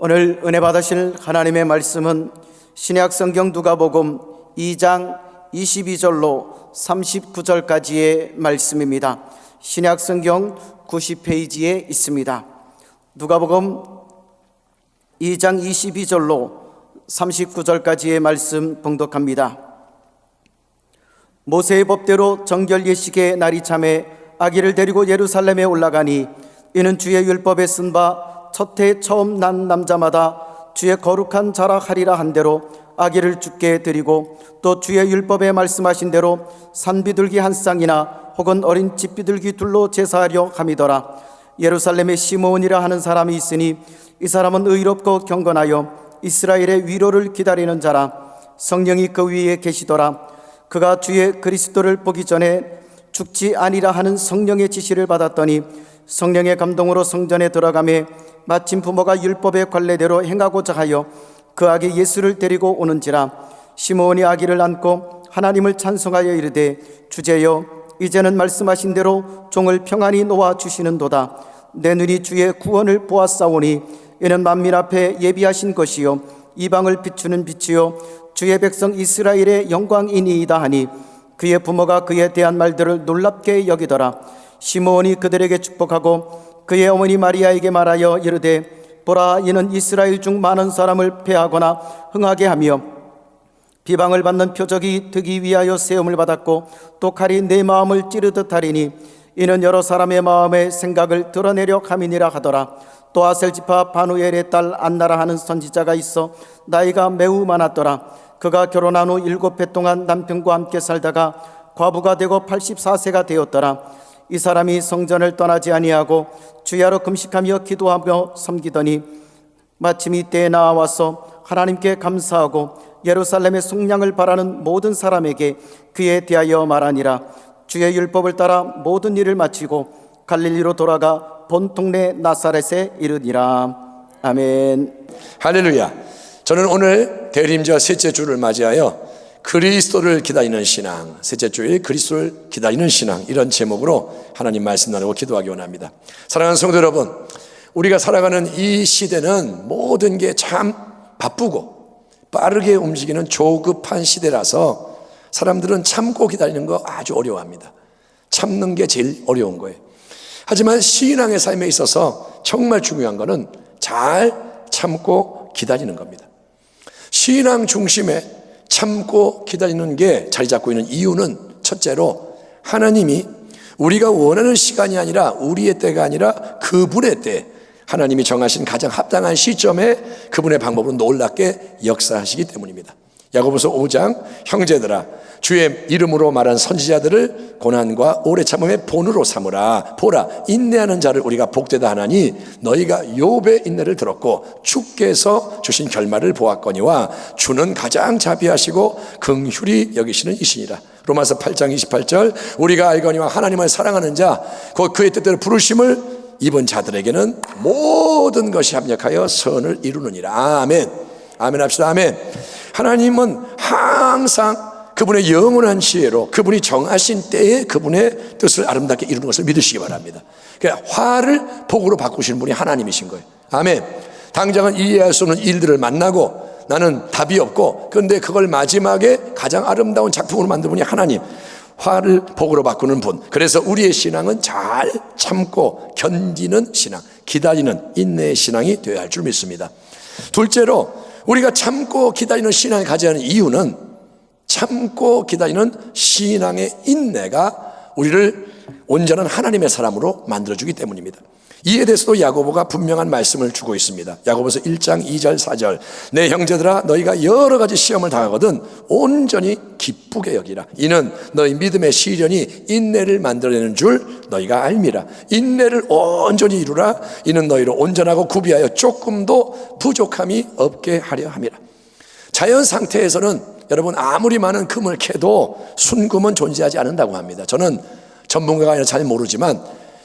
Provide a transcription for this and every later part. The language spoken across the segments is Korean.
오늘 은혜 받으실 하나님의 말씀은 신약 성경 누가복음 2장 22절로 39절까지의 말씀입니다. 신약 성경 90페이지에 있습니다. 누가복음 2장 22절로 39절까지의 말씀 봉독합니다. 모세의 법대로 정결 예식의 날이 참에 아기를 데리고 예루살렘에 올라가니 이는 주의 율법에 쓴 바 첫 해 처음 난 남자마다 주의 거룩한 자락하리라 한 대로 아기를 주께 드리고 또 주의 율법에 말씀하신 대로 산비둘기 한 쌍이나 혹은 어린 집비둘기 둘로 제사하려 함이더라. 예루살렘에 시므온이라 하는 사람이 있으니 이 사람은 의롭고 경건하여 이스라엘의 위로를 기다리는 자라. 성령이 그 위에 계시더라. 그가 주의 그리스도를 보기 전에 죽지 아니라 하는 성령의 지시를 받았더니 성령의 감동으로 성전에 들어가매 마침 부모가 율법의 관례대로 행하고자 하여 그 아기 예수를 데리고 오는지라. 시므온이 아기를 안고 하나님을 찬송하여 이르되 주제여 이제는 말씀하신 대로 종을 평안히 놓아 주시는도다. 내 눈이 주의 구원을 보았사오니 이는 만민 앞에 예비하신 것이요 이방을 비추는 빛이요 주의 백성 이스라엘의 영광이니이다 하니 그의 부모가 그에 대한 말들을 놀랍게 여기더라. 시므온이 그들에게 축복하고 그의 어머니 마리아에게 말하여 이르되 보라, 이는 이스라엘 중 많은 사람을 패하거나 흥하게 하며 비방을 받는 표적이 되기 위하여 세움을 받았고 또 칼이 내 마음을 찌르듯 하리니 이는 여러 사람의 마음의 생각을 드러내려 함이니라 하더라. 또 아셀 지파 바누엘의 딸 안나라 하는 선지자가 있어 나이가 매우 많았더라. 그가 결혼한 후 7해 동안 남편과 함께 살다가 과부가 되고 84세가 되었더라. 이 사람이 성전을 떠나지 아니하고 주야로 금식하며 기도하며 섬기더니 마침 이때에 나와서 하나님께 감사하고 예루살렘의 속량을 바라는 모든 사람에게 그에 대하여 말하니라. 주의 율법을 따라 모든 일을 마치고 갈릴리로 돌아가 본 동네 나사렛에 이르니라. 아멘. 할렐루야. 저는 오늘 대림절 셋째 주를 맞이하여 그리스도를 기다리는 신앙, 셋째 주일 그리스도를 기다리는 신앙, 이런 제목으로 하나님 말씀 나누고 기도하기 원합니다. 사랑하는 성도 여러분, 우리가 살아가는 이 시대는 모든 게 참 바쁘고 빠르게 움직이는 조급한 시대라서 사람들은 참고 기다리는 거 아주 어려워합니다. 참는 게 제일 어려운 거예요. 하지만 신앙의 삶에 있어서 정말 중요한 거는 잘 참고 기다리는 겁니다. 신앙 중심에 참고 기다리는 게 자리 잡고 있는 이유는 첫째로 하나님이 우리가 원하는 시간이 아니라 우리의 때가 아니라 그분의 때, 하나님이 정하신 가장 합당한 시점에 그분의 방법으로 놀랍게 역사하시기 때문입니다. 야고보서 5장 형제들아 주의 이름으로 말한 선지자들을 고난과 오래 참음의 본으로 삼으라. 보라, 인내하는 자를 우리가 복되다 하나니 너희가 욥의 인내를 들었고 주께서 주신 결말을 보았거니와 주는 가장 자비하시고 긍휼히 여기시는 이시니라. 로마서 8장 28절 우리가 알거니와 하나님을 사랑하는 자 곧 그의 뜻대로 부르심을 입은 자들에게는 모든 것이 합력하여 선을 이루느니라. 아멘. 아멘 합시다. 아멘. 하나님은 항상 그분의 영원한 지혜로 그분이 정하신 때에 그분의 뜻을 아름답게 이루는 것을 믿으시기 바랍니다. 그러니까 화를 복으로 바꾸시는 분이 하나님이신 거예요. 아멘. 당장은 이해할 수 없는 일들을 만나고 나는 답이 없고, 그런데 그걸 마지막에 가장 아름다운 작품으로 만든 분이 하나님, 화를 복으로 바꾸는 분. 그래서 우리의 신앙은 잘 참고 견디는 신앙, 기다리는 인내의 신앙이 되어야 할 줄 믿습니다. 둘째로 우리가 참고 기다리는 신앙을 가져야 하는 이유는 참고 기다리는 신앙의 인내가 우리를 온전한 하나님의 사람으로 만들어주기 때문입니다. 이에 대해서도 야고보가 분명한 말씀을 주고 있습니다. 야고보서 1장 2절 4절 내 형제들아 너희가 여러 가지 시험을 당하거든 온전히 기쁘게 여기라. 이는 너희 믿음의 시련이 인내를 만들어내는 줄 너희가 알미라. 인내를 온전히 이루라. 이는 너희로 온전하고 구비하여 조금도 부족함이 없게 하려 함이라. 자연 상태에서는 여러분 아무리 많은 금을 캐도 순금은 존재하지 않는다고 합니다. 저는 전문가가 아니라 잘 모르지만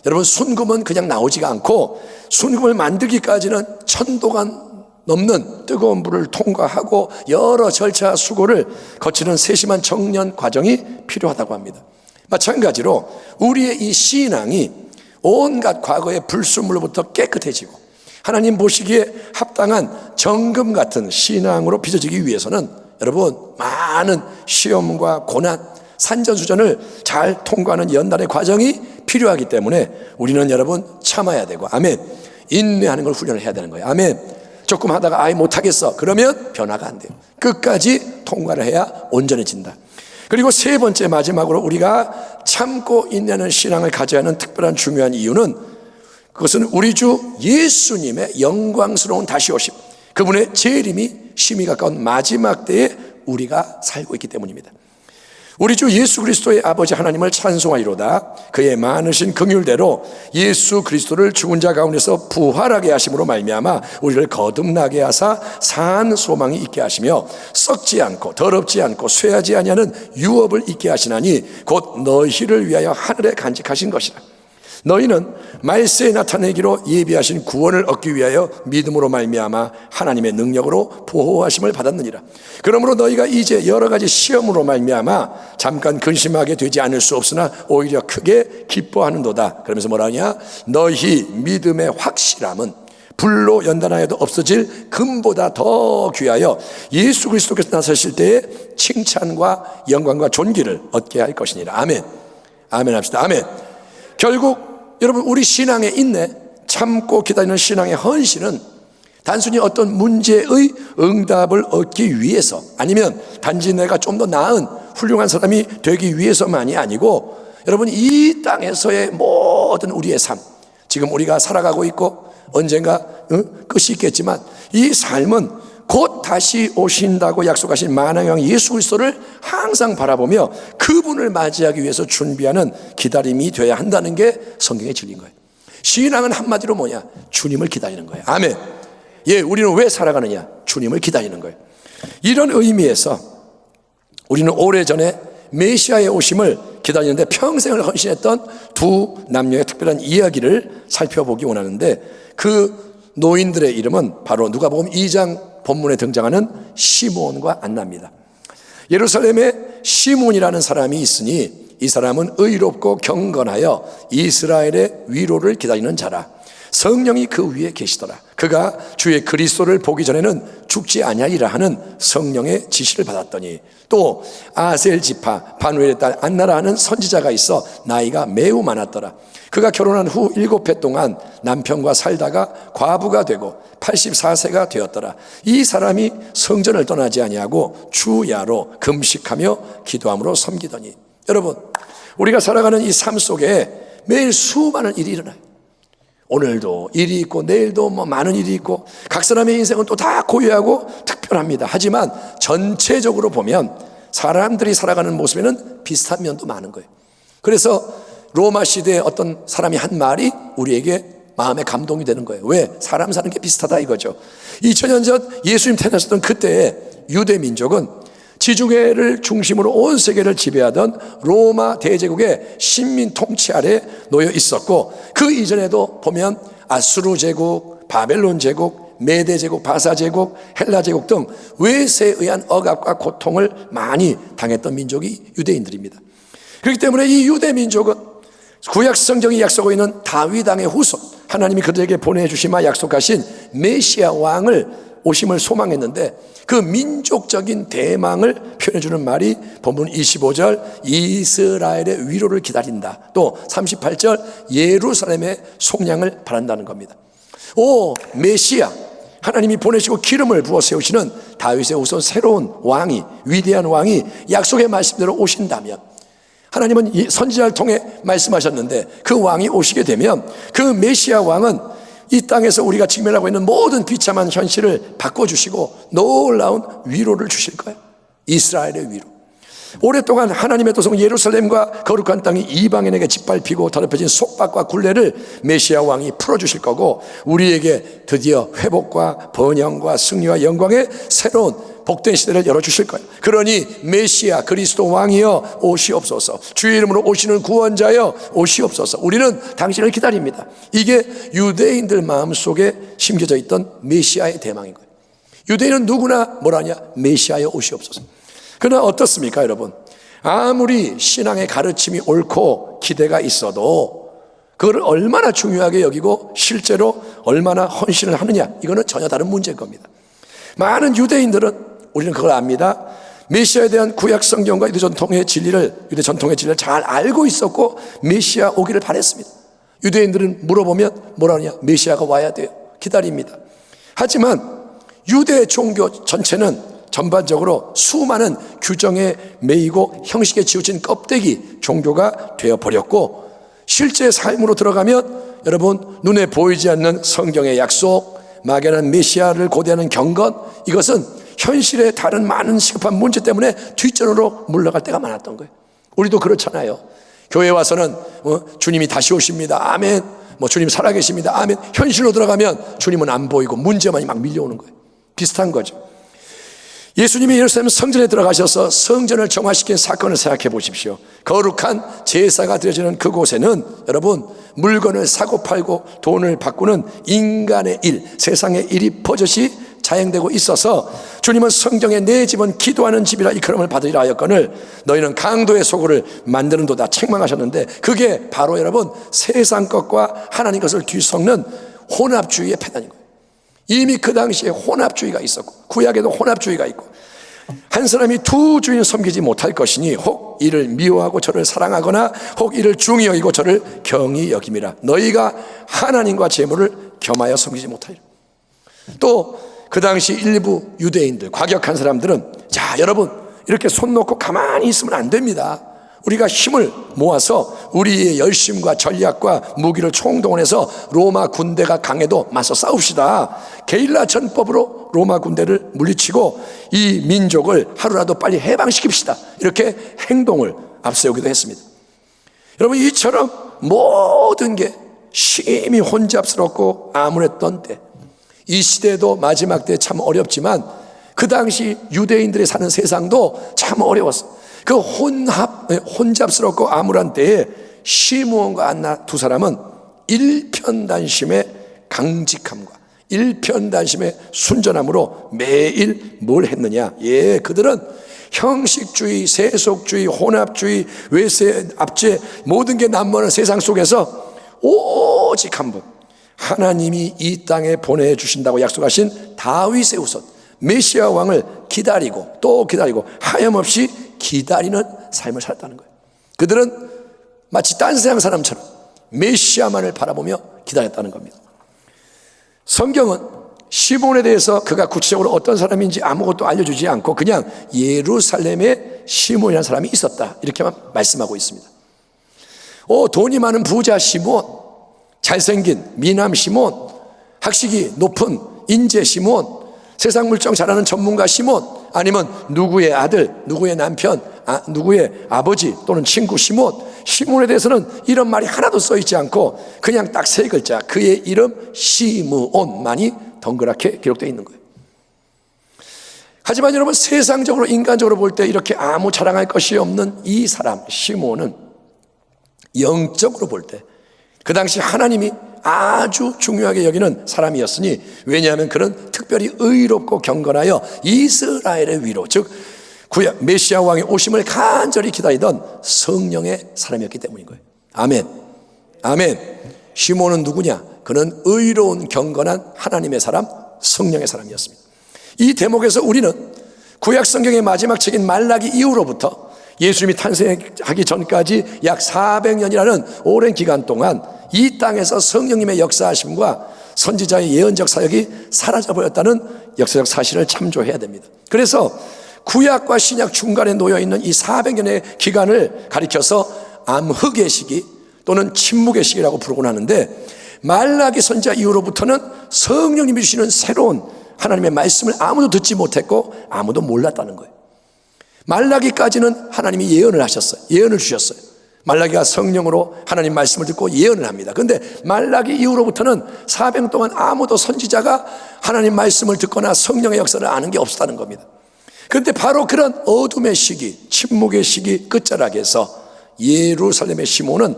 여러분 순금은 그냥 나오지가 않고 순금을 만들기까지는 1000도가 넘는 뜨거운 물을 통과하고 여러 절차 수고를 거치는 세심한 정련 과정이 필요하다고 합니다. 마찬가지로 우리의 이 신앙이 온갖 과거의 불순물로부터 깨끗해지고 하나님 보시기에 합당한 정금 같은 신앙으로 빚어지기 위해서는 여러분 많은 시험과 고난, 산전수전을 잘 통과하는 연단의 과정이 필요하기 때문에 우리는 여러분 참아야 되고, 아멘, 인내하는 걸 훈련을 해야 되는 거예요. 아멘. 조금 하다가 아예 못하겠어 그러면 변화가 안 돼요. 끝까지 통과를 해야 온전해진다. 그리고 세 번째, 마지막으로 우리가 참고 인내하는 신앙을 가져야 하는 특별한 중요한 이유는, 그것은 우리 주 예수님의 영광스러운 다시 오심, 그분의 재림이 심히 가까운 마지막 때에 우리가 살고 있기 때문입니다. 우리 주 예수 그리스도의 아버지 하나님을 찬송하리로다. 그의 많으신 긍휼대로 예수 그리스도를 죽은 자 가운데서 부활하게 하심으로 말미암아 우리를 거듭나게 하사 산 소망이 있게 하시며 썩지 않고 더럽지 않고 쇠하지 아니하는 유업을 있게 하시나니 곧 너희를 위하여 하늘에 간직하신 것이라. 너희는 말세에 나타내기로 예비하신 구원을 얻기 위하여 믿음으로 말미암아 하나님의 능력으로 보호하심을 받았느니라. 그러므로 너희가 이제 여러 가지 시험으로 말미암아 잠깐 근심하게 되지 않을 수 없으나 오히려 크게 기뻐하는도다. 그러면서 뭐라 하냐? 너희 믿음의 확실함은 불로 연단하여도 없어질 금보다 더 귀하여 예수 그리스도께서 나서실 때에 칭찬과 영광과 존귀를 얻게 할 것이니라. 아멘. 아멘 합시다. 아멘. 결국 여러분, 우리 신앙의 인내, 참고 기다리는 신앙의 헌신은 단순히 어떤 문제의 응답을 얻기 위해서, 아니면 단지 내가 좀 더 나은 훌륭한 사람이 되기 위해서만이 아니고, 여러분, 이 땅에서의 모든 우리의 삶, 지금 우리가 살아가고 있고 언젠가 끝이 있겠지만 이 삶은 곧 다시 오신다고 약속하신 만왕의 왕 예수 그리스도를 항상 바라보며 그분을 맞이하기 위해서 준비하는 기다림이 되어야 한다는 게 성경의 진리인 거예요. 신앙은 한마디로 뭐냐? 주님을 기다리는 거예요. 아멘. 예, 우리는 왜 살아가느냐? 주님을 기다리는 거예요. 이런 의미에서 우리는 오래전에 메시아의 오심을 기다리는데 평생을 헌신했던 두 남녀의 특별한 이야기를 살펴보기 원하는데, 그 노인들의 이름은 바로 누가복음 2장 본문에 등장하는 시몬과 안나입니다. 예루살렘에 시몬이라는 사람이 있으니 이 사람은 의롭고 경건하여 이스라엘의 위로를 기다리는 자라. 성령이 그 위에 계시더라. 그가 주의 그리스도를 보기 전에는 죽지 아니하리라 하는 성령의 지시를 받았더니, 또 아셀 지파 바누엘의 딸 안나라 하는 선지자가 있어 나이가 매우 많았더라. 그가 결혼한 후 7해 동안 남편과 살다가 과부가 되고 84세가 되었더라. 이 사람이 성전을 떠나지 아니하고 주야로 금식하며 기도함으로 섬기더니. 여러분, 우리가 살아가는 이 삶 속에 매일 수많은 일이 일어나요. 오늘도 일이 있고 내일도 많은 일이 있고, 각 사람의 인생은 또 다 고유하고 특별합니다. 하지만 전체적으로 보면 사람들이 살아가는 모습에는 비슷한 면도 많은 거예요. 그래서 로마 시대에 어떤 사람이 한 말이 우리에게 마음에 감동이 되는 거예요. 왜? 사람 사는 게 비슷하다 이거죠. 2000년 전 예수님 태어나셨던 그때의 유대 민족은 지중해를 중심으로 온 세계를 지배하던 로마 대제국의 식민 통치 아래 놓여 있었고, 그 이전에도 보면 아수르 제국, 바벨론 제국, 메대 제국, 바사 제국, 헬라 제국 등 외세에 의한 억압과 고통을 많이 당했던 민족이 유대인들입니다. 그렇기 때문에 이 유대 민족은 구약 성경이 약속하고 있는 다윗 왕의 후손, 하나님이 그들에게 보내주시마 약속하신 메시아 왕을 오심을 소망했는데, 그 민족적인 대망을 표현해주는 말이 본문 25절 이스라엘의 위로를 기다린다, 또 38절 예루살렘의 속량을 바란다는 겁니다. 오 메시아, 하나님이 보내시고 기름을 부어 세우시는 다윗의 후손 새로운 왕이, 위대한 왕이 약속의 말씀대로 오신다면, 하나님은 선지자를 통해 말씀하셨는데 그 왕이 오시게 되면 그 메시아 왕은 이 땅에서 우리가 직면하고 있는 모든 비참한 현실을 바꿔주시고 놀라운 위로를 주실 거예요. 이스라엘의 위로. 오랫동안 하나님의 도성 예루살렘과 거룩한 땅이 이방인에게 짓밟히고 더럽혀진 속박과 굴레를 메시아 왕이 풀어주실 거고, 우리에게 드디어 회복과 번영과 승리와 영광의 새로운 복된 시대를 열어주실 거예요. 그러니 메시아 그리스도 왕이여 오시옵소서, 주의 이름으로 오시는 구원자여 오시옵소서, 우리는 당신을 기다립니다. 이게 유대인들 마음속에 심겨져 있던 메시아의 대망인 거예요. 유대인은 누구나 뭐라냐? 메시아여 오시옵소서. 그러나 어떻습니까 여러분? 아무리 신앙의 가르침이 옳고 기대가 있어도 그걸 얼마나 중요하게 여기고 실제로 얼마나 헌신을 하느냐, 이거는 전혀 다른 문제인 겁니다. 많은 유대인들은, 우리는 그걸 압니다. 메시아에 대한 구약 성경과 유대 전통의 진리를 잘 알고 있었고 메시아 오기를 바랬습니다. 유대인들은 물어보면 뭐라 하냐? 메시아가 와야 돼요. 기다립니다. 하지만 유대 종교 전체는 전반적으로 수많은 규정에 매이고 형식에 치우친 껍데기 종교가 되어버렸고, 실제 삶으로 들어가면 여러분, 눈에 보이지 않는 성경의 약속, 막연한 메시아를 고대하는 경건, 이것은 현실의 다른 많은 시급한 문제 때문에 뒷전으로 물러갈 때가 많았던 거예요. 우리도 그렇잖아요. 교회 와서는 주님이 다시 오십니다, 아멘. 주님 살아계십니다, 아멘. 현실로 들어가면 주님은 안 보이고 문제만이 막 밀려오는 거예요. 비슷한 거죠. 예수님이 예루살렘 성전에 들어가셔서 성전을 정화시킨 사건을 생각해 보십시오. 거룩한 제사가 드려지는 그곳에는 여러분, 물건을 사고 팔고 돈을 바꾸는 인간의 일, 세상의 일이 버젓이 자행되고 있어서 주님은 성경에 내 집은 기도하는 집이라 이끌음을 받으리라 하였거늘 너희는 강도의 소굴을 만드는도다 책망하셨는데, 그게 바로 여러분, 세상 것과 하나님 것을 뒤섞는 혼합주의의 패단인 거예요. 이미 그 당시에 혼합주의가 있었고, 구약에도 혼합주의가 있고, 한 사람이 두 주인 섬기지 못할 것이니 혹 이를 미워하고 저를 사랑하거나 혹 이를 중히 여기고 저를 경히 여김이라. 너희가 하나님과 재물을 겸하여 섬기지 못하리라. 또 그 당시 일부 유대인들, 과격한 사람들은, 자 여러분, 이렇게 손 놓고 가만히 있으면 안 됩니다. 우리가 힘을 모아서 우리의 열심과 전략과 무기를 총동원해서 로마 군대가 강해도 맞서 싸웁시다. 게릴라 전법으로 로마 군대를 물리치고 이 민족을 하루라도 빨리 해방시킵시다. 이렇게 행동을 앞세우기도 했습니다. 여러분, 이처럼 모든 게 심히 혼잡스럽고 암울했던 때, 이 시대도 마지막 때 참 어렵지만 그 당시 유대인들이 사는 세상도 참 어려웠어요. 그 혼잡스럽고 암울한 때에 시므온과 안나 두 사람은 일편단심의 강직함과 일편단심의 순전함으로 매일 뭘 했느냐? 그들은 형식주의, 세속주의, 혼합주의, 외세, 압제, 모든 게 남모는 세상 속에서 오직 한 분, 하나님이 이 땅에 보내주신다고 약속하신 다윗의 후손 메시아 왕을 기다리고 또 기다리고 하염없이 기다리는 삶을 살았다는 거예요. 그들은 마치 딴 세상 사람처럼 메시아만을 바라보며 기다렸다는 겁니다. 성경은 시므온에 대해서 그가 구체적으로 어떤 사람인지 아무것도 알려주지 않고 그냥 예루살렘에 시므온이라는 사람이 있었다, 이렇게만 말씀하고 있습니다. 돈이 많은 부자 시므온, 잘생긴 미남 시므온, 학식이 높은 인재 시므온, 세상 물정 잘하는 전문가 시므온, 아니면 누구의 아들, 누구의 남편, 누구의 아버지 또는 친구 시므온에 대해서는 이런 말이 하나도 써있지 않고 그냥 딱 세 글자, 그의 이름 시므온만이 덩그랗게 기록되어 있는 거예요. 하지만 여러분, 세상적으로 인간적으로 볼 때 이렇게 아무 자랑할 것이 없는 이 사람 시므온은 영적으로 볼 때 그 당시 하나님이 아주 중요하게 여기는 사람이었으니, 왜냐하면 그는 특별히 의롭고 경건하여 이스라엘의 위로, 즉 구약 메시아 왕의 오심을 간절히 기다리던 성령의 사람이었기 때문인 거예요. 아멘, 아멘. 시므온은 누구냐? 그는 의로운 경건한 하나님의 사람, 성령의 사람이었습니다. 이 대목에서 우리는 구약 성경의 마지막 책인 말라기 이후로부터 예수님이 탄생하기 전까지 약 400년이라는 오랜 기간 동안 이 땅에서 성령님의 역사하심과 선지자의 예언적 사역이 사라져버렸다는 역사적 사실을 참조해야 됩니다. 그래서 구약과 신약 중간에 놓여있는 이 400년의 기간을 가리켜서 암흑의 시기 또는 침묵의 시기라고 부르곤 하는데, 말라기 선지자 이후로부터는 성령님이 주시는 새로운 하나님의 말씀을 아무도 듣지 못했고 아무도 몰랐다는 거예요. 말라기까지는 하나님이 예언을 하셨어요. 예언을 주셨어요. 말라기가 성령으로 하나님 말씀을 듣고 예언을 합니다. 그런데 말라기 이후로부터는 400년 동안 아무도 선지자가 하나님 말씀을 듣거나 성령의 역사를 아는 게 없었다는 겁니다. 그런데 바로 그런 어둠의 시기, 침묵의 시기 끝자락에서 예루살렘의 시므온은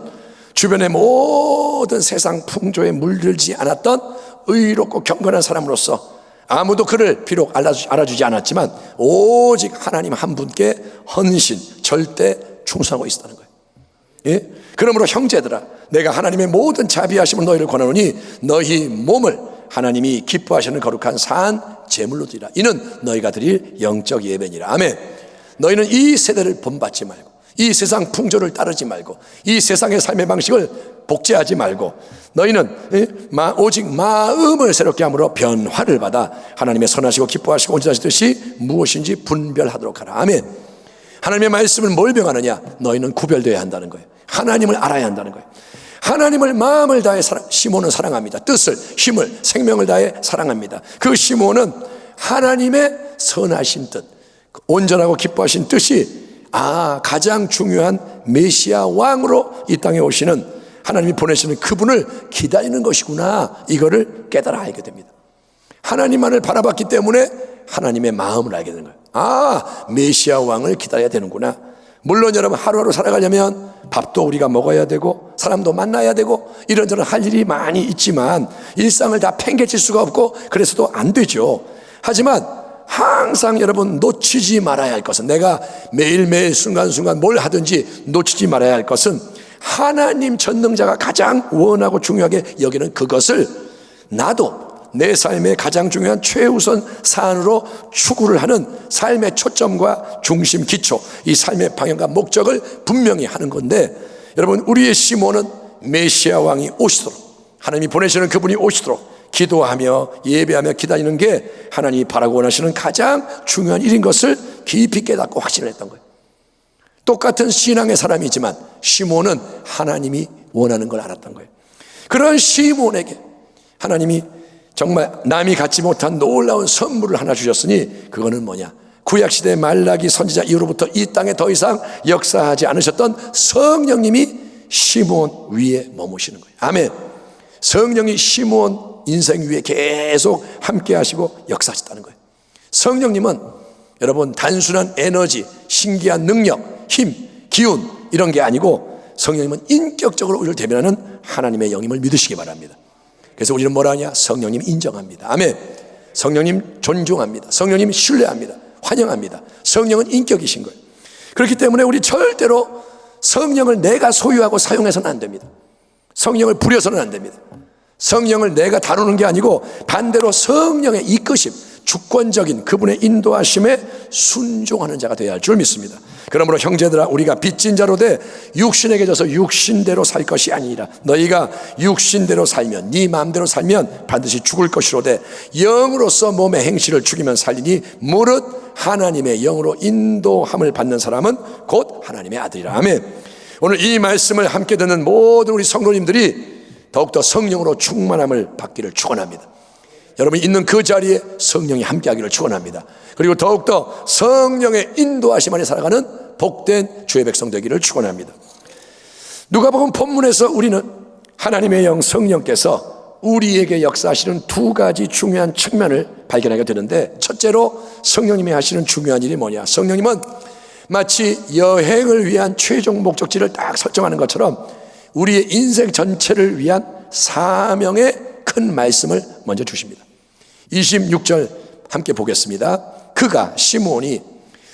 주변의 모든 세상 풍조에 물들지 않았던 의롭고 경건한 사람으로서 아무도 그를 비록 알아주지 않았지만 오직 하나님 한 분께 헌신, 절대 충성하고 있었다는 거예요. 예? 그러므로 형제들아, 내가 하나님의 모든 자비하심을 너희를 권하노니 너희 몸을 하나님이 기뻐하시는 거룩한 산 제물로 드리라. 이는 너희가 드릴 영적 예배니라. 아멘. 너희는 이 세대를 본받지 말고, 이 세상 풍조를 따르지 말고, 이 세상의 삶의 방식을 복제하지 말고, 너희는 오직 마음을 새롭게 함으로 변화를 받아 하나님의 선하시고 기뻐하시고 온전하신 뜻이 무엇인지 분별하도록 하라. 아멘. 하나님의 말씀을 뭘 명하느냐? 너희는 구별되어야 한다는 거예요. 하나님을 알아야 한다는 거예요. 하나님을 마음을 다해 시몬은 사랑합니다. 뜻을, 힘을, 생명을 다해 사랑합니다. 그 시몬은 하나님의 선하신 뜻, 온전하고 기뻐하신 뜻이 가장 중요한 메시아 왕으로 이 땅에 오시는, 하나님이 보내시는 그분을 기다리는 것이구나, 이거를 깨달아 알게 됩니다. 하나님만을 바라봤기 때문에 하나님의 마음을 알게 되는 거예요. 메시아 왕을 기다려야 되는구나. 물론 여러분, 하루하루 살아가려면 밥도 우리가 먹어야 되고 사람도 만나야 되고 이런저런 할 일이 많이 있지만 일상을 다 팽개칠 수가 없고 그래서도 안 되죠. 하지만 항상 여러분 놓치지 말아야 할 것은, 내가 매일매일 순간순간 뭘 하든지 놓치지 말아야 할 것은, 하나님 전능자가 가장 원하고 중요하게 여기는 그것을 나도 내 삶의 가장 중요한 최우선 사안으로 추구를 하는 삶의 초점과 중심, 기초, 이 삶의 방향과 목적을 분명히 하는 건데, 여러분, 우리의 시몬은 메시아 왕이 오시도록, 하나님이 보내시는 그분이 오시도록 기도하며 예배하며 기다리는 게 하나님이 바라고 원하시는 가장 중요한 일인 것을 깊이 깨닫고 확신을 했던 거예요. 똑같은 신앙의 사람이지만 시몬은 하나님이 원하는 걸 알았던 거예요. 그런 시몬에게 하나님이 정말 남이 갖지 못한 놀라운 선물을 하나 주셨으니, 그거는 뭐냐? 구약시대 말라기 선지자 이후로부터 이 땅에 더 이상 역사하지 않으셨던 성령님이 시몬 위에 머무시는 거예요. 아멘. 성령이 시몬 인생 위에 계속 함께 하시고 역사하셨다는 거예요. 성령님은 여러분 단순한 에너지, 신기한 능력, 힘, 기운 이런 게 아니고, 성령님은 인격적으로 우리를 대변하는 하나님의 영임을 믿으시기 바랍니다. 그래서 우리는 뭐라 하냐? 성령님 인정합니다. 아멘. 성령님 존중합니다. 성령님 신뢰합니다. 환영합니다. 성령은 인격이신 거예요. 그렇기 때문에 우리 절대로 성령을 내가 소유하고 사용해서는 안 됩니다. 성령을 부려서는 안 됩니다. 성령을 내가 다루는 게 아니고 반대로 성령의 이끄심, 주권적인 그분의 인도하심에 순종하는 자가 되어야 할 줄 믿습니다. 그러므로 형제들아, 우리가 빚진 자로 돼 육신에게 져서 육신대로 살 것이 아니라, 너희가 육신대로 살면, 네 마음대로 살면 반드시 죽을 것이로되 영으로서 몸의 행실을 죽이면 살리니 무릇 하나님의 영으로 인도함을 받는 사람은 곧 하나님의 아들이라. 아멘. 오늘 이 말씀을 함께 듣는 모든 우리 성도님들이 더욱더 성령으로 충만함을 받기를 축원합니다. 여러분이 있는 그 자리에 성령이 함께하기를 축원합니다. 그리고 더욱더 성령의 인도하심 안에 살아가는 복된 주의 백성 되기를 축원합니다. 누가복음 본문에서 우리는 하나님의 영 성령께서 우리에게 역사하시는 두 가지 중요한 측면을 발견하게 되는데, 첫째로 성령님이 하시는 중요한 일이 뭐냐? 성령님은 마치 여행을 위한 최종 목적지를 딱 설정하는 것처럼 우리의 인생 전체를 위한 사명의 큰 말씀을 먼저 주십니다. 26절 함께 보겠습니다. 그가 시몬이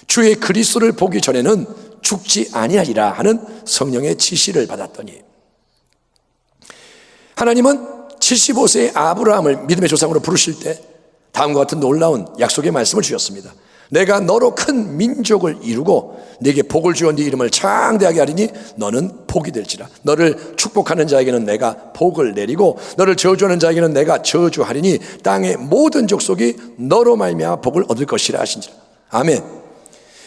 주의 그리스도를 보기 전에는 죽지 아니하리라 하는 성령의 지시를 받았더니, 하나님은 75세의 아브라함을 믿음의 조상으로 부르실 때 다음과 같은 놀라운 약속의 말씀을 주셨습니다. 내가 너로 큰 민족을 이루고 네게 복을 주어 네 이름을 창대하게 하리니 너는 복이 될지라. 너를 축복하는 자에게는 내가 복을 내리고 너를 저주하는 자에게는 내가 저주하리니 땅의 모든 족속이 너로 말미암아 복을 얻을 것이라 하신지라. 아멘.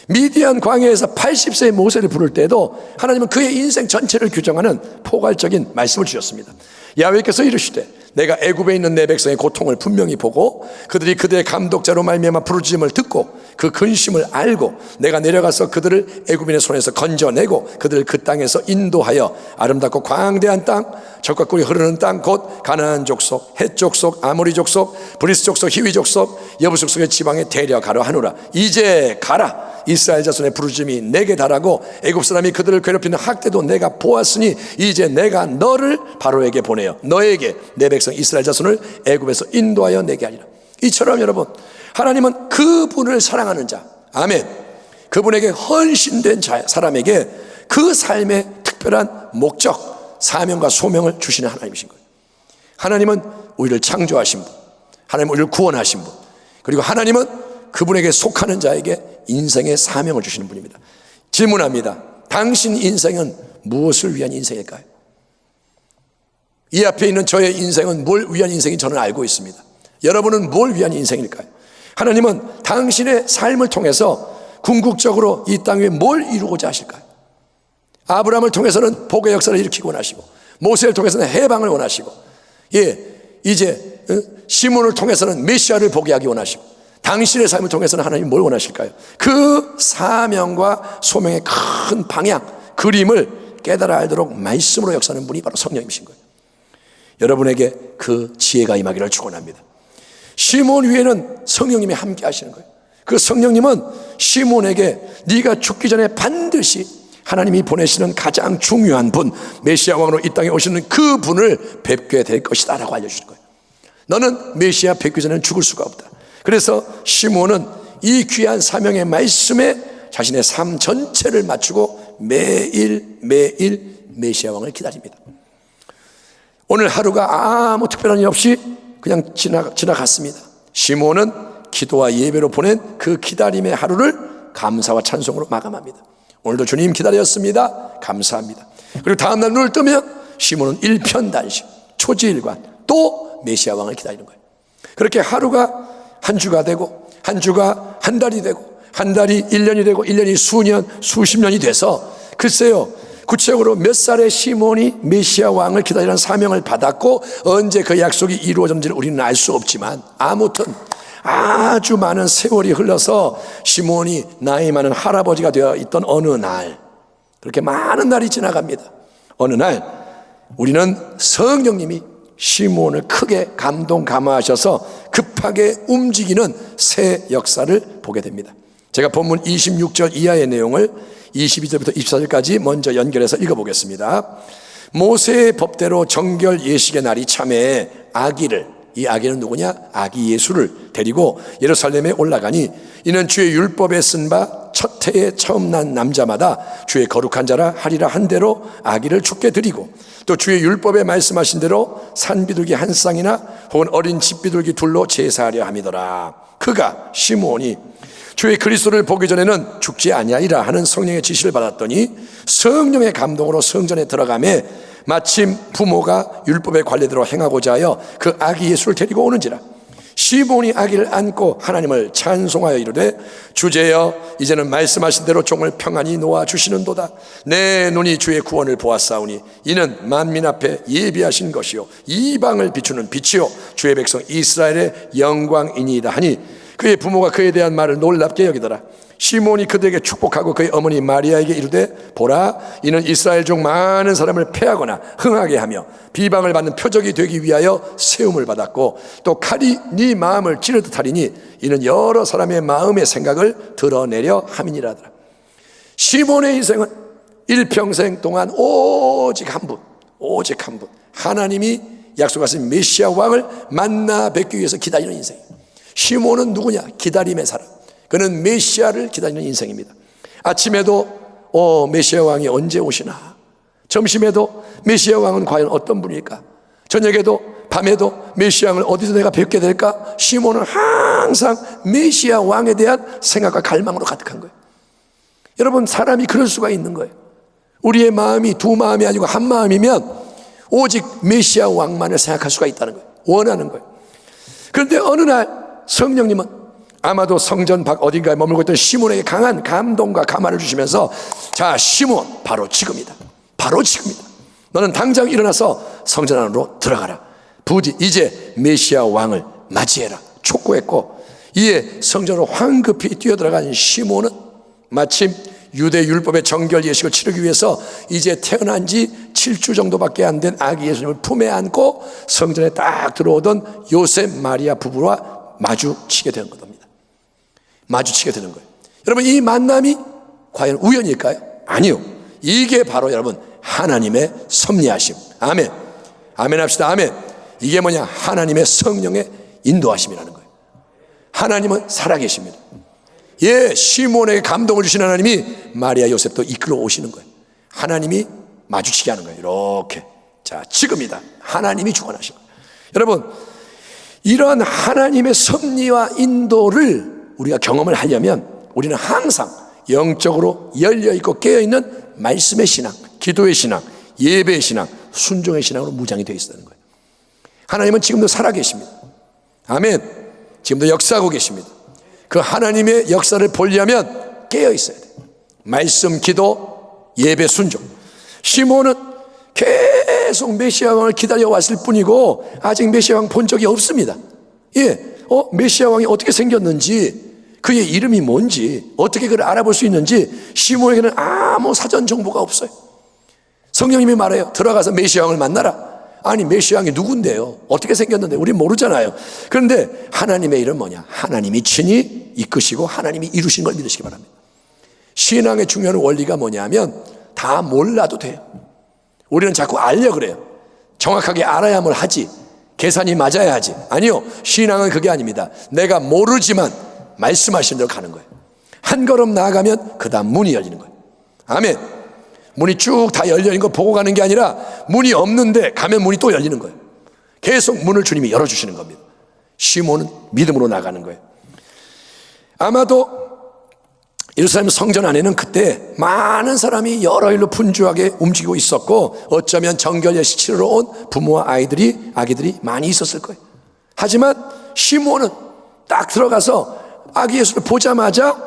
미디안 광야에서 80세의 모세를 부를 때도 하나님은 그의 인생 전체를 규정하는 포괄적인 말씀을 주셨습니다. 야훼께서 이르시되 내가 애굽에 있는 내 백성의 고통을 분명히 보고 그들이 그들의 감독자로 말미암아 부르짖음을 듣고 그 근심을 알고 내가 내려가서 그들을 애굽인의 손에서 건져내고 그들을 그 땅에서 인도하여 아름답고 광대한 땅, 젖과 꿀이 흐르는 땅 곧 가나안 족속, 헷 족속, 아모리 족속, 브리스 족속, 히위 족속, 여부 족속의 지방에 데려가려 하노라. 이제 가라. 이스라엘 자손의 부르짖음이 내게 달하고 애굽 사람이 그들을 괴롭히는 학대도 내가 보았으니 이제 내가 너를 바로에게 보내어 너에게 내 백성 이스라엘 자손을 애굽에서 인도하여 내게 하리라. 이처럼 여러분, 하나님은 그분을 사랑하는 자, 아멘, 그분에게 헌신된 자, 사람에게 그 삶의 특별한 목적, 사명과 소명을 주시는 하나님이신 거예요. 하나님은 우리를 창조하신 분, 하나님은 우리를 구원하신 분, 그리고 하나님은 그분에게 속하는 자에게 인생의 사명을 주시는 분입니다. 질문합니다. 당신 인생은 무엇을 위한 인생일까요? 이 앞에 있는 저의 인생은 뭘 위한 인생인지 저는 알고 있습니다. 여러분은 뭘 위한 인생일까요? 하나님은 당신의 삶을 통해서 궁극적으로 이 땅 위에 뭘 이루고자 하실까요? 아브라함을 통해서는 복의 역사를 일으키고 원하시고, 모세를 통해서는 해방을 원하시고, 이제 시몬을 통해서는 메시아를 보게 하기 원하시고, 당신의 삶을 통해서는 하나님 뭘 원하실까요? 그 사명과 소명의 큰 방향, 그림을 깨달아 알도록 말씀으로 역사하는 분이 바로 성령님이신 거예요. 여러분에게 그 지혜가 임하기를 축원합니다. 시몬 위에는 성령님이 함께 하시는 거예요. 그 성령님은 시몬에게 네가 죽기 전에 반드시 하나님이 보내시는 가장 중요한 분, 메시아 왕으로 이 땅에 오시는 그 분을 뵙게 될 것이다 라고 알려주시는 거예요. 너는 메시아 뵙기 전에는 죽을 수가 없다. 그래서 시몬은 이 귀한 사명의 말씀에 자신의 삶 전체를 맞추고 매일 메시아 왕을 기다립니다. 오늘 하루가 아무 특별한 일 없이 그냥 지나갔습니다. 시몬은 기도와 예배로 보낸 그 기다림의 하루를 감사와 찬송으로 마감합니다. 오늘도 주님 기다렸습니다. 감사합니다. 그리고 다음날 눈을 뜨면 시몬은 일편단심, 초지일관, 또 메시아 왕을 기다리는 거예요. 그렇게 하루가 한 주가 되고, 한 주가 한 달이 되고, 한 달이 1년이 되고, 1년이 수년, 수십 년이 돼서, 글쎄요, 구체적으로 몇 살의 시몬이 메시아 왕을 기다리는 사명을 받았고 언제 그 약속이 이루어졌는지를 우리는 알 수 없지만, 아무튼 아주 많은 세월이 흘러서 시몬이 나이 많은 할아버지가 되어 있던 어느 날, 그렇게 많은 날이 지나갑니다. 어느 날 우리는 성령님이 시몬을 크게 감동감화하셔서 급하게 움직이는 새 역사를 보게 됩니다. 제가 본문 26절 이하의 내용을 22절부터 24절까지 먼저 연결해서 읽어보겠습니다. 모세의 법대로 정결 예식의 날이 참에 아기를, 이 아기는 누구냐? 아기 예수를 데리고 예루살렘에 올라가니, 이는 주의 율법에 쓴 바 첫 해에 처음 난 남자마다 주의 거룩한 자라 하리라 한 대로 아기를 죽게 드리고, 또 주의 율법에 말씀하신 대로 산비둘기 한 쌍이나 혹은 어린 집비둘기 둘로 제사하려 함이더라. 그가 시몬이 주의 그리스도를 보기 전에는 죽지 아니하리라 하는 성령의 지시를 받았더니 성령의 감동으로 성전에 들어가매 마침 부모가 율법의 관례대로 행하고자 하여 그 아기 예수를 데리고 오는지라. 시몬이 아기를 안고 하나님을 찬송하여 이르되, 주제여 이제는 말씀하신 대로 종을 평안히 놓아주시는도다. 내 눈이 주의 구원을 보았사오니 이는 만민 앞에 예비하신 것이요 이방을 비추는 빛이요 주의 백성 이스라엘의 영광이니이다 하니, 그의 부모가 그에 대한 말을 놀랍게 여기더라. 시몬이 그들에게 축복하고 그의 어머니 마리아에게 이르되, 보라, 이는 이스라엘 중 많은 사람을 패하거나 흥하게 하며 비방을 받는 표적이 되기 위하여 세움을 받았고, 또 칼이 네 마음을 찌르듯 하리니 이는 여러 사람의 마음의 생각을 드러내려 함이니라 하더라. 시몬의 인생은 일평생 동안 오직 한 분, 하나님이 약속하신 메시아 왕을 만나 뵙기 위해서 기다리는 인생이에요. 시몬은 누구냐? 기다림의 사람. 그는 메시아를 기다리는 인생입니다. 아침에도 메시아 왕이 언제 오시나, 점심에도 메시아 왕은 과연 어떤 분일까, 저녁에도 밤에도 메시아 왕을 어디서 내가 뵙게 될까. 시몬은 항상 메시아 왕에 대한 생각과 갈망으로 가득한 거예요. 여러분, 사람이 그럴 수가 있는 거예요. 우리의 마음이 두 마음이 아니고 한 마음이면 오직 메시아 왕만을 생각할 수가 있다는 거예요. 원하는 거예요. 그런데 어느 날 성령님은 아마도 성전 밖 어딘가에 머물고 있던 시몬에게 강한 감동과 감화를 주시면서, 자, 시몬, 바로 지금이다. 너는 당장 일어나서 성전 안으로 들어가라. 부디 이제 메시아 왕을 맞이해라. 촉구했고, 이에 성전으로 황급히 뛰어들어간 시몬은 마침 유대 율법의 정결 예식을 치르기 위해서 이제 태어난 지 7주 정도밖에 안 된 아기 예수님을 품에 안고 성전에 딱 들어오던 요셉 마리아 부부와 마주치게 되는 겁니다. 마주치게 되는 거예요. 여러분, 이 만남이 과연 우연일까요? 아니요. 이게 바로 여러분 하나님의 섭리하심. 아멘. 아멘 합시다. 아멘. 이게 뭐냐? 하나님의 성령의 인도하심이라는 거예요. 하나님은 살아계십니다. 시몬에게 감동을 주신 하나님이 마리아 요셉도 이끌어 오시는 거예요. 하나님이 마주치게 하는 거예요. 이렇게. 자, 지금이다. 하나님이 주관하신 거예요. 여러분, 이런 하나님의 섭리와 인도를 우리가 경험을 하려면 우리는 항상 영적으로 열려있고 깨어있는 말씀의 신앙, 기도의 신앙, 예배의 신앙, 순종의 신앙으로 무장이 되어 있어야 하는 거예요. 하나님은 지금도 살아계십니다. 아멘. 지금도 역사하고 계십니다. 그 하나님의 역사를 보려면 깨어있어야 돼요. 말씀, 기도, 예배, 순종. 시몬은 계속 메시아 왕을 기다려왔을 뿐이고 아직 메시아 왕 본 적이 없습니다. 메시아 왕이 어떻게 생겼는지, 그의 이름이 뭔지, 어떻게 그를 알아볼 수 있는지 시몬에게는 아무 사전 정보가 없어요. 성령님이 말해요. 들어가서 메시아 왕을 만나라. 아니, 메시아 왕이 누군데요? 어떻게 생겼는데? 우린 모르잖아요. 그런데 하나님의 일은 뭐냐? 하나님이 친히 이끄시고 하나님이 이루신 걸 믿으시기 바랍니다. 신앙의 중요한 원리가 뭐냐면 다 몰라도 돼요. 우리는 자꾸 알려 그래요. 정확하게 알아야만 하지, 계산이 맞아야 하지. 아니요, 신앙은 그게 아닙니다. 내가 모르지만 말씀하신 대로 가는 거예요. 한 걸음 나아가면 그 다음 문이 열리는 거예요. 아멘. 문이 쭉 다 열려있는 거 보고 가는 게 아니라 문이 없는데 가면 문이 또 열리는 거예요. 계속 문을 주님이 열어주시는 겁니다. 시몬은 믿음으로 나가는 거예요. 아마도 예루살렘 성전 안에는 그때 많은 사람이 여러 일로 분주하게 움직이고 있었고 어쩌면 정결예식 치르러 온 부모와 아기들이 많이 있었을 거예요. 하지만 시몬은 딱 들어가서 아기 예수를 보자마자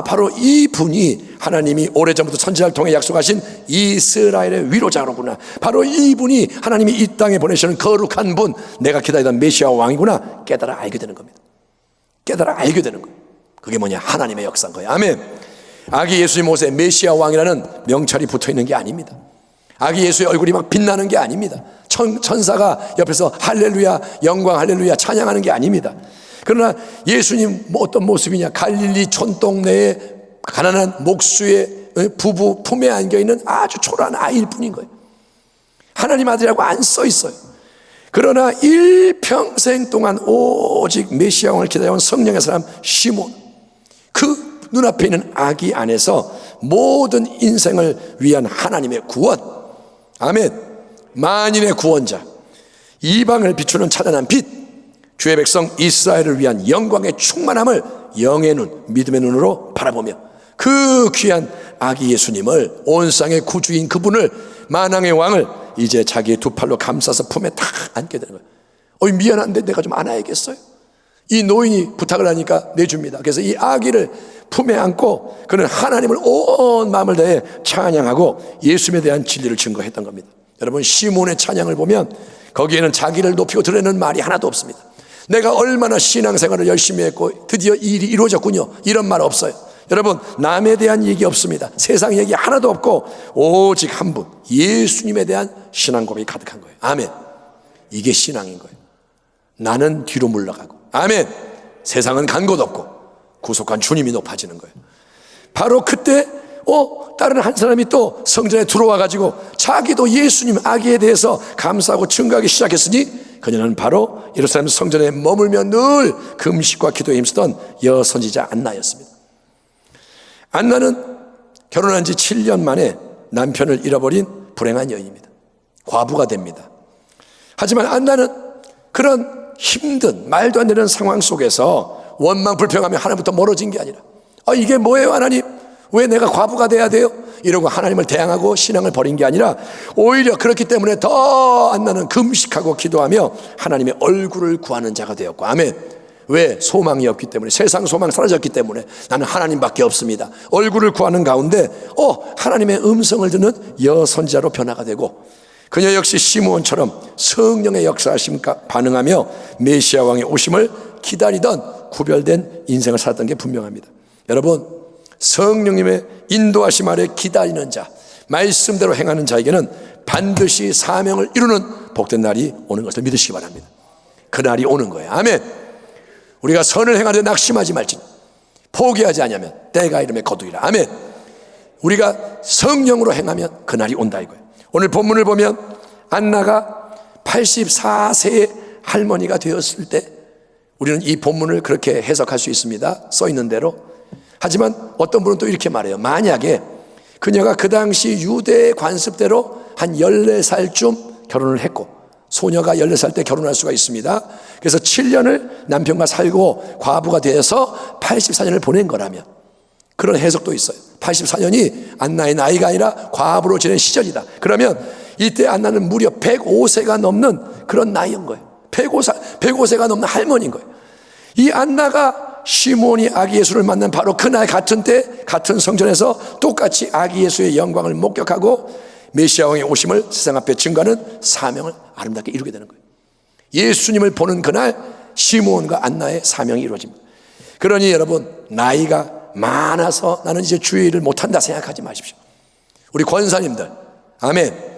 바로 이 분이 하나님이 오래전부터 선지자를 통해 약속하신 이스라엘의 위로자로구나. 바로 이 분이 하나님이 이 땅에 보내시는 거룩한 분, 내가 기다리던 메시아 왕이구나 깨달아 알게 되는 겁니다. 깨달아 알게 되는 거예요. 그게 뭐냐? 하나님의 역사인 거예요. 아멘. 아기 예수님 옷에 메시아 왕이라는 명찰이 붙어있는 게 아닙니다. 아기 예수의 얼굴이 막 빛나는 게 아닙니다. 천사가 옆에서 할렐루야, 영광 할렐루야 찬양하는 게 아닙니다. 그러나 예수님 어떤 모습이냐? 갈릴리 촌동네에 가난한 목수의 부부 품에 안겨있는 아주 초라한 아이일 뿐인 거예요. 하나님 아들이라고 안 써 있어요. 그러나 일평생 동안 오직 메시아 왕을 기다려온 성령의 사람 시몬, 그 눈앞에 있는 아기 안에서 모든 인생을 위한 하나님의 구원, 아멘, 만인의 구원자, 이방을 비추는 찬란한 빛, 주의 백성 이스라엘을 위한 영광의 충만함을 영의 눈, 믿음의 눈으로 바라보며 그 귀한 아기 예수님을, 온 세상의 구주인 그분을, 만왕의 왕을 이제 자기의 두 팔로 감싸서 품에 탁 안게 되는 거예요. 미안한데 내가 좀 안아야겠어요. 이 노인이 부탁을 하니까 내줍니다. 그래서 이 아기를 품에 안고 그는 하나님을 온 마음을 다해 찬양하고 예수님에 대한 진리를 증거했던 겁니다. 여러분, 시몬의 찬양을 보면 거기에는 자기를 높이고 드러내는 말이 하나도 없습니다. 내가 얼마나 신앙생활을 열심히 했고 드디어 이 일이 이루어졌군요, 이런 말 없어요. 여러분, 남에 대한 얘기 없습니다. 세상 얘기 하나도 없고 오직 한 분, 예수님에 대한 신앙 고백이 가득한 거예요. 아멘. 이게 신앙인 거예요. 나는 뒤로 물러가고, 아멘, 세상은 간 곳 없고 구속한 주님이 높아지는 거예요. 바로 그때 다른 한 사람이 또 성전에 들어와 가지고 자기도 예수님 아기에 대해서 감사하고 증거하기 시작했으니 그녀는 바로 예루살렘 성전에 머물며 늘 금식과 기도에 힘쓰던 여선지자 안나였습니다. 안나는 결혼한 지 7년 만에 남편을 잃어버린 불행한 여인입니다. 과부가 됩니다. 하지만 안나는 그런 힘든 말도 안 되는 상황 속에서 원망 불평하며 하나님부터 멀어진 게 아니라 이게 뭐예요 하나님? 왜 내가 과부가 돼야 돼요? 이러고 하나님을 대항하고 신앙을 버린 게 아니라 오히려 그렇기 때문에 더 안나는 금식하고 기도하며 하나님의 얼굴을 구하는 자가 되었고, 아멘. 왜? 소망이 없기 때문에, 세상 소망 사라졌기 때문에 나는 하나님밖에 없습니다. 얼굴을 구하는 가운데 하나님의 음성을 듣는 여선지자로 변화가 되고, 그녀 역시 시므온처럼 성령의 역사하심과 반응하며 메시아 왕의 오심을 기다리던 구별된 인생을 살았던 게 분명합니다. 여러분, 성령님의 인도하심 아래 기다리는 자, 말씀대로 행하는 자에게는 반드시 사명을 이루는 복된 날이 오는 것을 믿으시기 바랍니다. 그 날이 오는 거예요. 아멘. 우리가 선을 행하되 낙심하지 말지, 포기하지 않으면 때가 이름에 거두리라. 아멘. 우리가 성령으로 행하면 그 날이 온다 이거예요. 오늘 본문을 보면 안나가 84세의 할머니가 되었을 때, 우리는 이 본문을 그렇게 해석할 수 있습니다. 써 있는 대로. 하지만 어떤 분은 또 이렇게 말해요. 만약에 그녀가 그 당시 유대의 관습대로 한 14살쯤 결혼을 했고, 소녀가 14살 때 결혼할 수가 있습니다. 그래서 7년을 남편과 살고 과부가 되어서 84년을 보낸 거라면, 그런 해석도 있어요. 84년이 안나의 나이가 아니라 과부로 지낸 시절이다. 그러면 이때 안나는 무려 105세가 넘는 그런 나이인 거예요. 105세가 넘는 할머니인 거예요. 이 안나가 시몬이 아기 예수를 만난 바로 그날 같은 때 같은 성전에서 똑같이 아기 예수의 영광을 목격하고 메시아 왕의 오심을 세상 앞에 증거하는 사명을 아름답게 이루게 되는 거예요. 예수님을 보는 그날 시몬과 안나의 사명이 이루어집니다. 그러니 여러분, 나이가 많아서 나는 이제 주의 일을 못한다 생각하지 마십시오. 우리 권사님들, 아멘.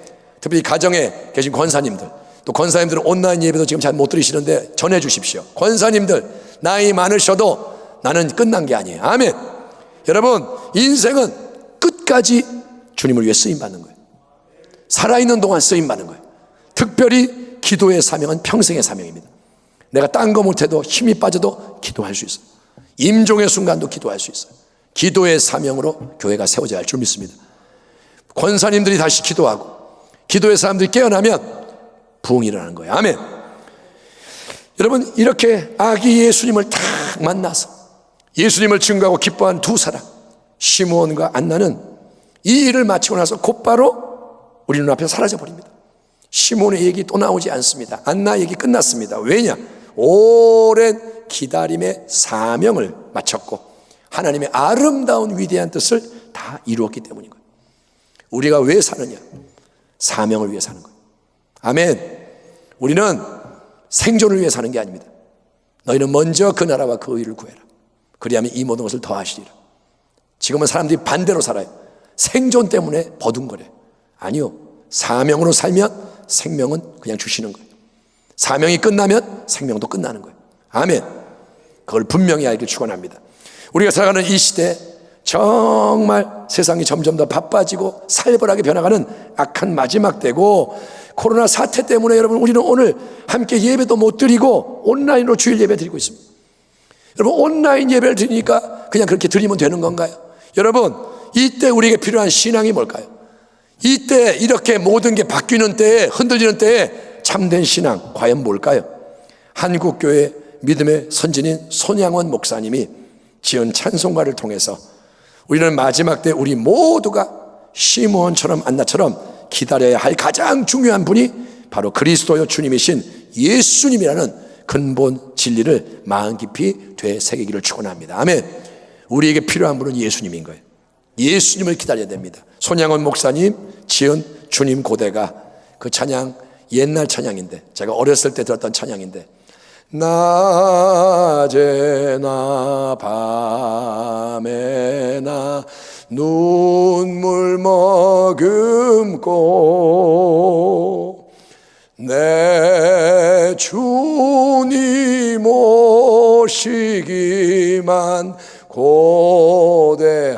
특별히 가정에 계신 권사님들, 또 권사님들은 온라인 예배도 지금 잘 못 들으시는데 전해 주십시오. 권사님들, 나이 많으셔도 나는 끝난 게 아니에요. 아멘. 여러분, 인생은 끝까지 주님을 위해 쓰임받는 거예요. 살아있는 동안 쓰임받는 거예요. 특별히 기도의 사명은 평생의 사명입니다. 내가 딴 거 못해도 힘이 빠져도 기도할 수 있어요. 임종의 순간도 기도할 수 있어요. 기도의 사명으로 교회가 세워져야 할 줄 믿습니다. 권사님들이 다시 기도하고 기도의 사람들이 깨어나면 부흥이 일어나는 거예요. 아멘. 여러분, 이렇게 아기 예수님을 딱 만나서 예수님을 증거하고 기뻐한 두 사람, 시므온과 안나는 이 일을 마치고 나서 곧바로 우리 눈앞에 사라져버립니다. 시므온의 얘기 또 나오지 않습니다. 안나 얘기 끝났습니다. 왜냐? 오랜 기다림의 사명을 마쳤고 하나님의 아름다운 위대한 뜻을 다 이루었기 때문인 거예요. 우리가 왜 사느냐? 사명을 위해 사는 거예요. 아멘. 우리는 생존을 위해 사는 게 아닙니다. 너희는 먼저 그 나라와 그 의를 구해라. 그리하면 이 모든 것을 더하시리라. 지금은 사람들이 반대로 살아요. 생존 때문에 버둥거려요. 아니요, 사명으로 살면 생명은 그냥 주시는 거예요. 사명이 끝나면 생명도 끝나는 거예요. 아멘. 그걸 분명히 알길 축원합니다. 우리가 살아가는 이 시대, 정말 세상이 점점 더 바빠지고 살벌하게 변화가는 악한 마지막 때고, 코로나 사태 때문에 여러분, 우리는 오늘 함께 예배도 못 드리고 온라인으로 주일 예배 드리고 있습니다. 여러분, 온라인 예배를 드리니까 그냥 그렇게 드리면 되는 건가요? 여러분, 이때 우리에게 필요한 신앙이 뭘까요? 이때 이렇게 모든 게 바뀌는 때에, 흔들리는 때에 참된 신앙 과연 뭘까요? 한국교회 믿음의 선진인 손양원 목사님이 지은 찬송가를 통해서 우리는 마지막 때 우리 모두가 시므온처럼 안나처럼 기다려야 할 가장 중요한 분이 바로 그리스도여 주님이신 예수님이라는 근본 진리를 마음 깊이 되새기기를 축원합니다. 아멘. 우리에게 필요한 분은 예수님인 거예요. 예수님을 기다려야 됩니다. 손양원 목사님 지은 주님 고대가, 그 찬양 옛날 찬양인데, 제가 어렸을 때 들었던 찬양인데, 낮에나 밤에나 눈물 머금고 내 주님 오시기만 고대합니다.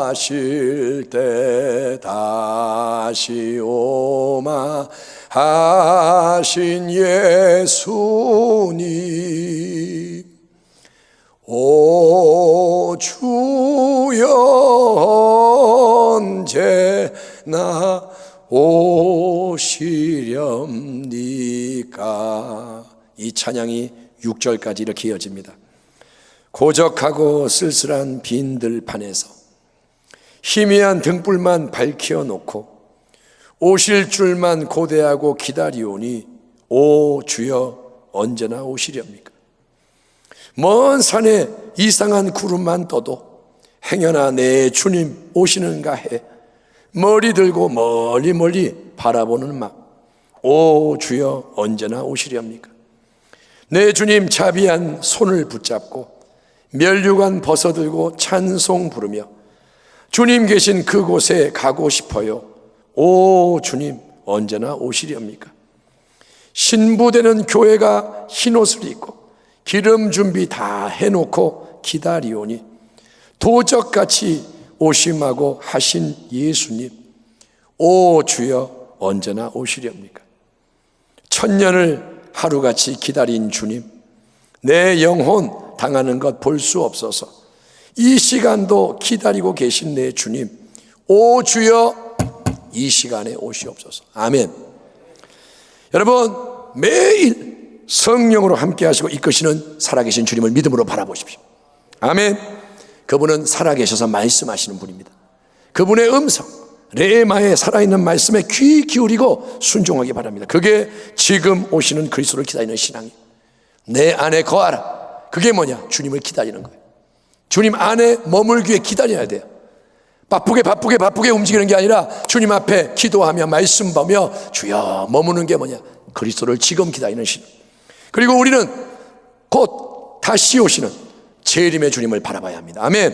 가실 때 다시 오마 하신 예수님, 오 주여 언제나 오시렵니까? 이 찬양이 6절까지 이렇게 이어집니다. 고적하고 쓸쓸한 빈 들판에서 희미한 등불만 밝혀놓고 오실 줄만 고대하고 기다리오니 오 주여 언제나 오시렵니까? 먼 산에 이상한 구름만 떠도 행여나 내 주님 오시는가 해 머리 들고 멀리 멀리 바라보는 막 오 주여 언제나 오시렵니까? 내 주님 자비한 손을 붙잡고 면류관 벗어들고 찬송 부르며 주님 계신 그곳에 가고 싶어요. 오 주님 언제나 오시렵니까? 신부되는 교회가 흰옷을 입고 기름 준비 다 해놓고 기다리오니 도적같이 오심하고 하신 예수님, 오 주여 언제나 오시렵니까? 천년을 하루같이 기다린 주님, 내 영혼 당하는 것 볼 수 없어서 이 시간도 기다리고 계신 내 주님, 오 주여 이 시간에 오시옵소서. 아멘. 여러분, 매일 성령으로 함께 하시고 이끄시는 살아계신 주님을 믿음으로 바라보십시오. 아멘. 그분은 살아계셔서 말씀하시는 분입니다. 그분의 음성, 레마의 살아있는 말씀에 귀 기울이고 순종하기 바랍니다. 그게 지금 오시는 그리스도를 기다리는 신앙이에요. 내 안에 거하라. 그게 뭐냐? 주님을 기다리는 거예요. 주님 안에 머물기 위해 기다려야 돼요. 바쁘게 움직이는 게 아니라 주님 앞에 기도하며 말씀 보며 주여 머무는 게 뭐냐? 그리스도를 지금 기다리는 신앙. 그리고 우리는 곧 다시 오시는 재림의 주님을 바라봐야 합니다. 아멘.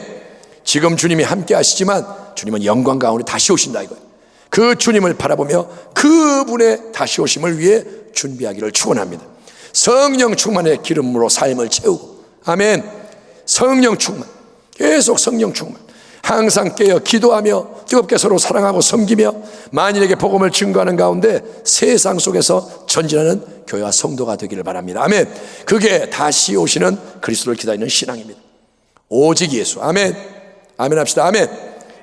지금 주님이 함께 하시지만 주님은 영광 가운데 다시 오신다 이거예요. 그 주님을 바라보며 그분의 다시 오심을 위해 준비하기를 축원합니다. 성령 충만의 기름으로 삶을 채우고, 아멘. 성령 충만, 계속 성령 충만, 항상 깨어 기도하며 뜨겁게 서로 사랑하고 섬기며 만인에게 복음을 증거하는 가운데 세상 속에서 전진하는 교회와 성도가 되기를 바랍니다. 아멘. 그게 다시 오시는 그리스도를 기다리는 신앙입니다. 오직 예수. 아멘. 아멘 합시다. 아멘.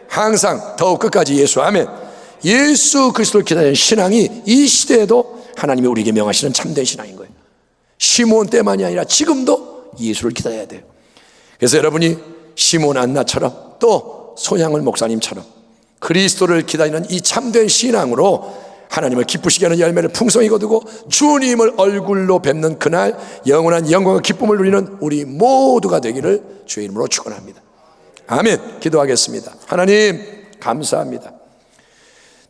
항상 더욱 끝까지 예수. 아멘. 예수 그리스도를 기다리는 신앙이 이 시대에도 하나님이 우리에게 명하시는 참된 신앙인 거예요. 시몬 때만이 아니라 지금도 예수를 기다려야 돼요. 그래서 여러분이 시몬 안나처럼 또 손양을 목사님처럼 그리스도를 기다리는 이 참된 신앙으로 하나님을 기쁘시게 하는 열매를 풍성히 거두고 주님을 얼굴로 뵙는 그날 영원한 영광과 기쁨을 누리는 우리 모두가 되기를 주의 이름으로 축원합니다. 아멘. 기도하겠습니다. 하나님 감사합니다.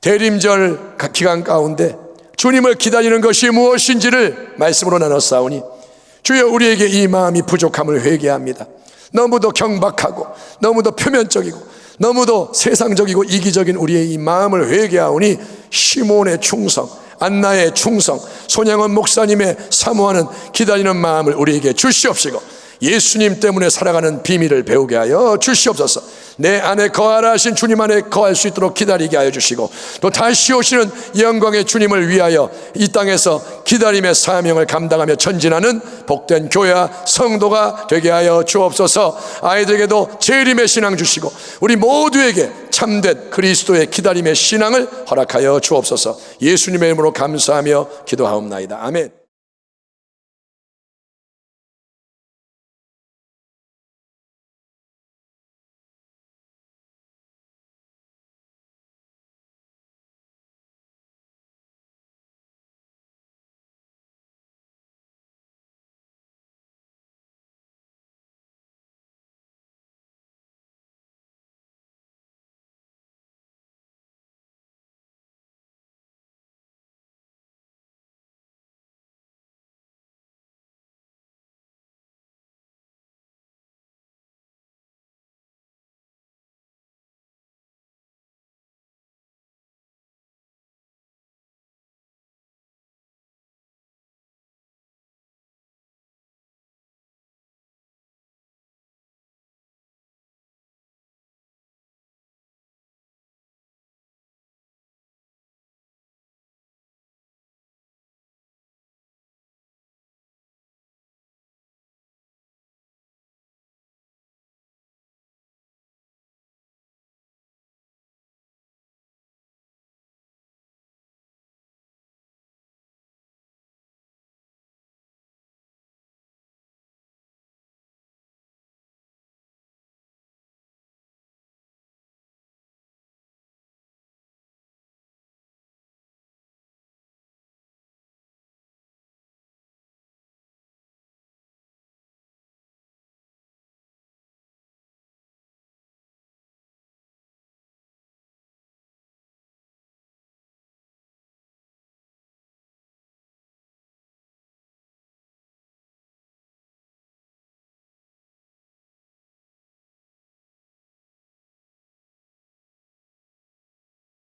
대림절 기간 가운데 주님을 기다리는 것이 무엇인지를 말씀으로 나눴사오니 주여 우리에게 이 마음이 부족함을 회개합니다. 너무도 경박하고 너무도 표면적이고 너무도 세상적이고 이기적인 우리의 이 마음을 회개하오니 시몬의 충성, 안나의 충성, 손양원 목사님의 사모하는 기다리는 마음을 우리에게 주시옵시고 예수님 때문에 살아가는 비밀을 배우게 하여 주시옵소서. 내 안에 거하라 하신 주님 안에 거할 수 있도록 기다리게 하여 주시고 또 다시 오시는 영광의 주님을 위하여 이 땅에서 기다림의 사명을 감당하며 전진하는 복된 교회와 성도가 되게 하여 주옵소서. 아이들에게도 재림의 신앙 주시고 우리 모두에게 참된 그리스도의 기다림의 신앙을 허락하여 주옵소서. 예수님의 이름으로 감사하며 기도하옵나이다. 아멘.